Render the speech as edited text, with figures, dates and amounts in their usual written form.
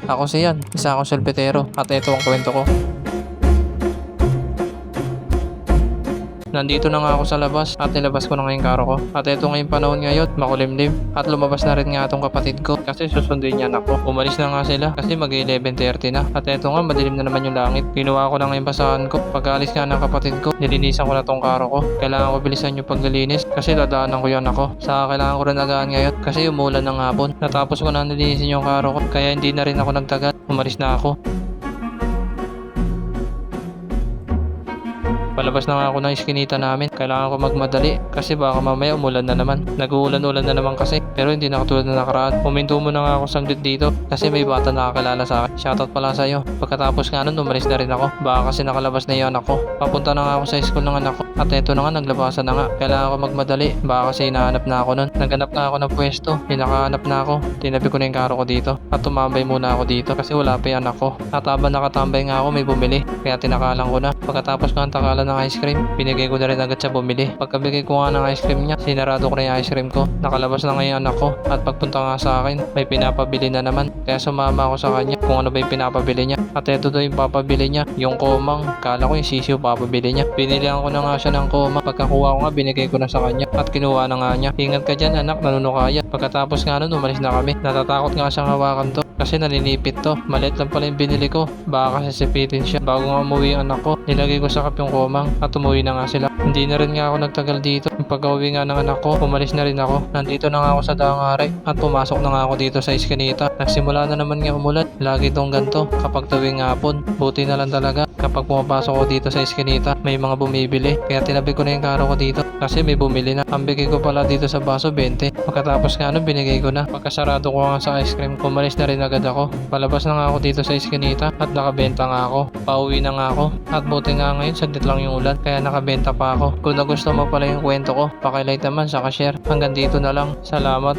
Ako si Yan, isa akong selpetero at ito ang kwento ko. Nandito na nga ako sa labas at nilabas ko na nga yung karo ko. At ito ngayong panahon ngayon, makulimlim. At lumabas na rin nga itong kapatid ko kasi susunduin niya ako. Umalis na nga sila kasi mag 11:30 na. At ito nga, madilim na naman yung langit. Kinuha ko na nga yung basahan ko. Pagkaalis nga ng kapatid ko, nilinisan ko na tong karo ko. Kailangan ko bilisan yung paglilinis kasi dadaanan ko yan ako. Saka kailangan ko rin agaan ngayon kasi umulan ng hapon. Natapos ko na nilinisin yung karo ko kaya hindi na rin ako nagtagal. Umalis na ako. Palabas na nga ako ng iskinita namin. Kailangan ko magmadali kasi baka mamaya umulan na naman. Nag-uulan-ulan na naman kasi pero hindi na katulad na nakaraan. Huminto muna nga ako saglit dito kasi may bata nakakilala sa akin. Shoutout pala sa'yo. Pagkatapos nga nun, umalis na rin ako. Baka kasi nakalabas na yung anak ko. Papunta na nga ako sa school ng anak ko. At eto na nga, naglabasan na nga. Kailangan ko magmadali. Baka kasi hinahanap na ako nun. Naghanap na ako ng pwesto. Pinakahanap na ako. Tinabi ko na yung karo ko dito. At tumambay muna ako dito kasi wala pa yung anak ko. At habang nakatambay nga ako, may bumili. Kaya tinakalan ko na. Pagkatapos ko ang takalan ng ice cream, binigay ko na rin agad sa bumili. Pagkabigay ko nga ng ice cream niya, sinarado ko na yung ice cream ko. Nakalabas na nga yung anak ko. At pagpunta nga sa akin, may pinapabili na naman. Kaya sumama ako sa kanya kung ano ba yung pinapabili niya. At eto daw yung papabili niya. Yung komang. Kala ko yung sisiw papabili niya. Pinilihan ko na nga siya ng komang. Pagkakuha ko nga, binigay ko na sa kanya. At kinuha na nga niya. Ingat ka dyan anak, nanunukaya. Pagkatapos nga nun, umalis na kami. Natatakot nga siyang hawakan to kasi naninipit to. Maliit lang pala yung binili ko. Baka kasi sipitin siya. Bago nga umuwi yung anak ko, nilagay ko sa cup yung komang at umuwi na nga sila. Hindi na rin nga ako nagtagal dito. Pagka-uwi nga ng anak ko, umalis na rin ako. Nandito na nga ako sa Dangare at pumasok na nga ako dito sa iskinita. Nagsimula na naman nga umulan. Lagi tong ganto kapag tuwing hapon. Buti na lang talaga kapag pumapasok ko dito sa iskinita, may mga bumibili. Kaya tinabi ko na yung karo ko dito kasi may bumili na. Ang bigay ko pala dito sa baso, 20. Pagkatapos nga ano, binigay ko na. Pagkasarado ko nga sa ice cream, umalis na rin agad ako. Palabas na nga ako dito sa iskinita at nakabenta nga ako. Pauwi na nga ako. At buti nga ngayon, saglit lang yung ulan kaya nakabenta pa ako. Kung nagustuhan mo pala yung kwento ko, pakilike naman sa share. Hanggang dito na lang. Salamat.